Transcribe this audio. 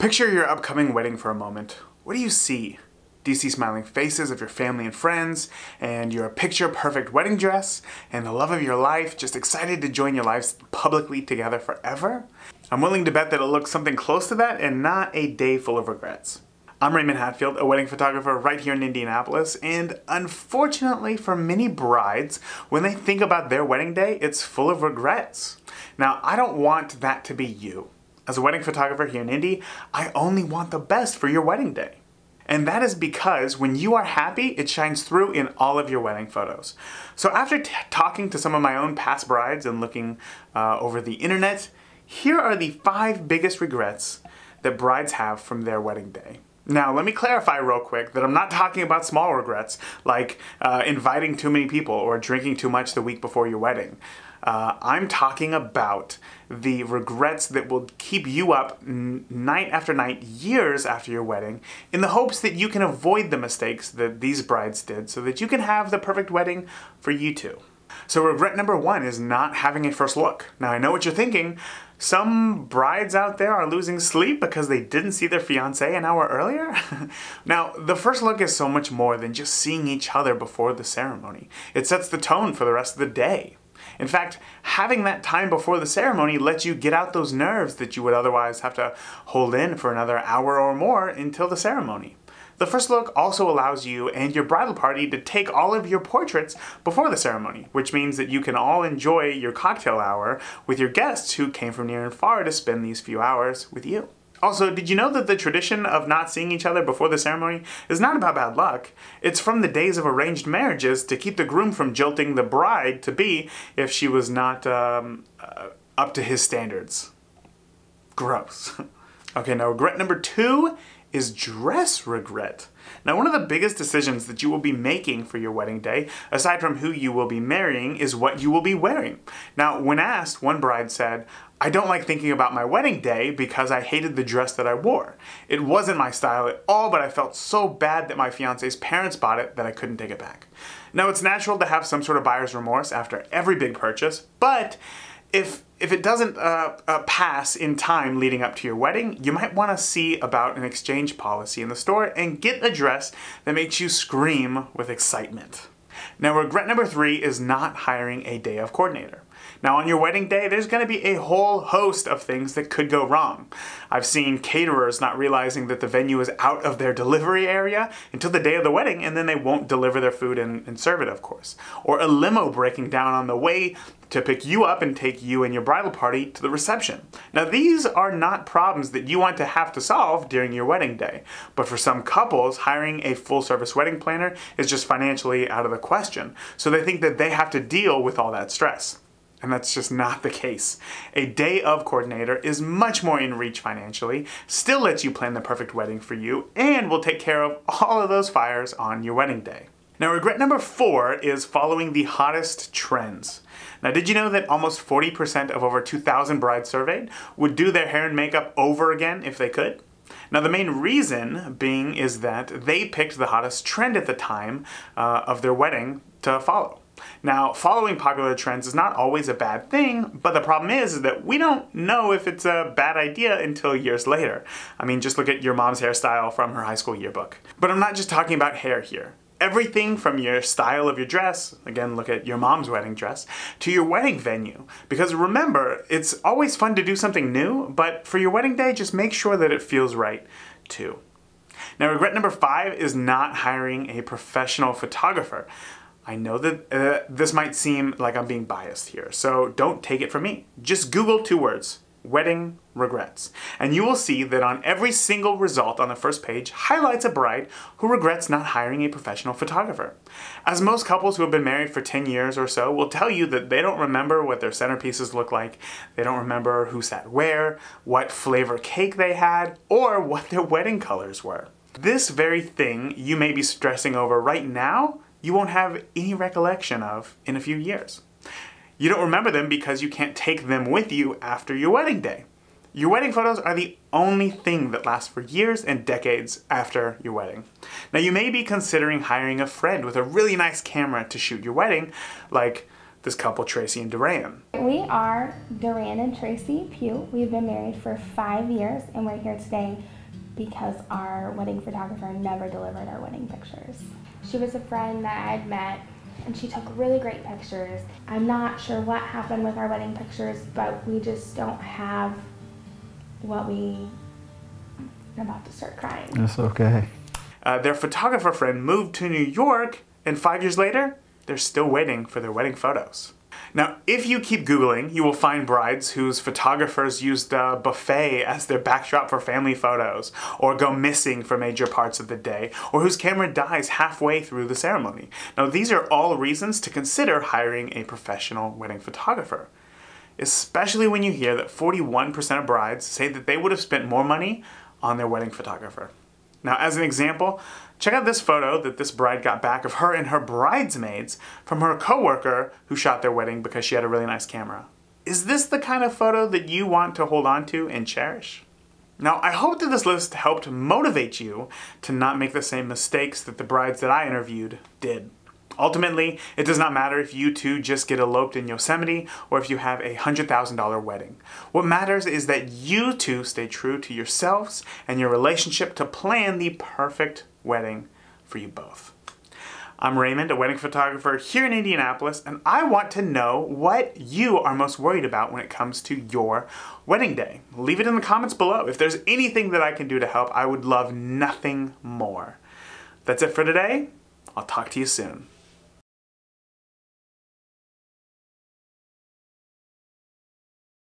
Picture your upcoming wedding for a moment. What do you see? Do you see smiling faces of your family and friends, and your picture-perfect wedding dress, and the love of your life, just excited to join your lives publicly together forever? I'm willing to bet that it'll look something close to that and not a day full of regrets. I'm Raymond Hatfield, a wedding photographer right here in Indianapolis, and unfortunately for many brides, when they think about their wedding day, it's full of regrets. Now, I don't want that to be you. As a wedding photographer here in Indy, I only want the best for your wedding day. And that is because when you are happy, it shines through in all of your wedding photos. So after talking to some of my own past brides and looking over the internet, here are the 5 biggest regrets that brides have from their wedding day. Now, let me clarify real quick that I'm not talking about small regrets, like inviting too many people or drinking too much the week before your wedding. I'm talking about the regrets that will keep you up night after night, years after your wedding, in the hopes that you can avoid the mistakes that these brides did so that you can have the perfect wedding for you too. So regret number 1 is not having a first look. Now, I know what you're thinking. Some brides out there are losing sleep because they didn't see their fiancé an hour earlier. Now, the first look is so much more than just seeing each other before the ceremony. It sets the tone for the rest of the day. In fact, having that time before the ceremony lets you get out those nerves that you would otherwise have to hold in for another hour or more until the ceremony. The first look also allows you and your bridal party to take all of your portraits before the ceremony, which means that you can all enjoy your cocktail hour with your guests who came from near and far to spend these few hours with you. Also, did you know that the tradition of not seeing each other before the ceremony is not about bad luck? It's from the days of arranged marriages to keep the groom from jilting the bride-to-be if she was not up to his standards. Gross. Okay, now regret number 2 is dress regret. Now, one of the biggest decisions that you will be making for your wedding day, aside from who you will be marrying, is what you will be wearing. Now, when asked, one bride said, "I don't like thinking about my wedding day because I hated the dress that I wore. It wasn't my style at all, but I felt so bad that my fiance's parents bought it that I couldn't take it back." Now, it's natural to have some sort of buyer's remorse after every big purchase, but if it doesn't pass in time leading up to your wedding, you might want to see about an exchange policy in the store and get a dress that makes you scream with excitement. Now, regret number 3 is not hiring a day of coordinator. Now, on your wedding day, there's going to be a whole host of things that could go wrong. I've seen caterers not realizing that the venue is out of their delivery area until the day of the wedding, and then they won't deliver their food and serve it, of course. Or a limo breaking down on the way to pick you up and take you and your bridal party to the reception. Now, these are not problems that you want to have to solve during your wedding day. But for some couples, hiring a full-service wedding planner is just financially out of the question. So they think that they have to deal with all that stress. And that's just not the case. A day of coordinator is much more in reach financially, still lets you plan the perfect wedding for you, and will take care of all of those fires on your wedding day. Now, regret number 4 is following the hottest trends. Now, did you know that almost 40% of over 2,000 brides surveyed would do their hair and makeup over again if they could? Now, the main reason being is that they picked the hottest trend at the time of their wedding to follow. Now, following popular trends is not always a bad thing, but the problem is that we don't know if it's a bad idea until years later. I mean, just look at your mom's hairstyle from her high school yearbook. But I'm not just talking about hair here. Everything from your style of your dress, again, look at your mom's wedding dress, to your wedding venue. Because remember, it's always fun to do something new, but for your wedding day, just make sure that it feels right too. Now, regret number 5 is not hiring a professional photographer. I know that this might seem like I'm being biased here, so don't take it from me. Just Google 2 words, wedding regrets, and you will see that on every single result on the first page highlights a bride who regrets not hiring a professional photographer. As most couples who have been married for 10 years or so will tell you that they don't remember what their centerpieces look like, they don't remember who sat where, what flavor cake they had, or what their wedding colors were. This very thing you may be stressing over right now, you won't have any recollection of in a few years. You don't remember them because you can't take them with you after your wedding day. Your wedding photos are the only thing that lasts for years and decades after your wedding. Now, you may be considering hiring a friend with a really nice camera to shoot your wedding, like this couple, Tracy and Duran. We are Duran and Tracy Pugh. We've been married for 5 years, and we're here today because our wedding photographer never delivered our wedding pictures. She was a friend that I'd met, and she took really great pictures. I'm not sure what happened with our wedding pictures, but we just don't have what I'm about to start crying. That's okay. Their photographer friend moved to New York, and 5 years later, they're still waiting for their wedding photos. Now, if you keep Googling, you will find brides whose photographers used a buffet as their backdrop for family photos, or go missing for major parts of the day, or whose camera dies halfway through the ceremony. Now, these are all reasons to consider hiring a professional wedding photographer, especially when you hear that 41% of brides say that they would have spent more money on their wedding photographer. Now, as an example, check out this photo that this bride got back of her and her bridesmaids from her coworker who shot their wedding because she had a really nice camera. Is this the kind of photo that you want to hold on to and cherish? Now, I hope that this list helped motivate you to not make the same mistakes that the brides that I interviewed did. Ultimately, it does not matter if you two just get eloped in Yosemite or if you have a $100,000 wedding. What matters is that you two stay true to yourselves and your relationship to plan the perfect wedding for you both. I'm Raymond, a wedding photographer here in Indianapolis, and I want to know what you are most worried about when it comes to your wedding day. Leave it in the comments below. If there's anything that I can do to help, I would love nothing more. That's it for today. I'll talk to you soon.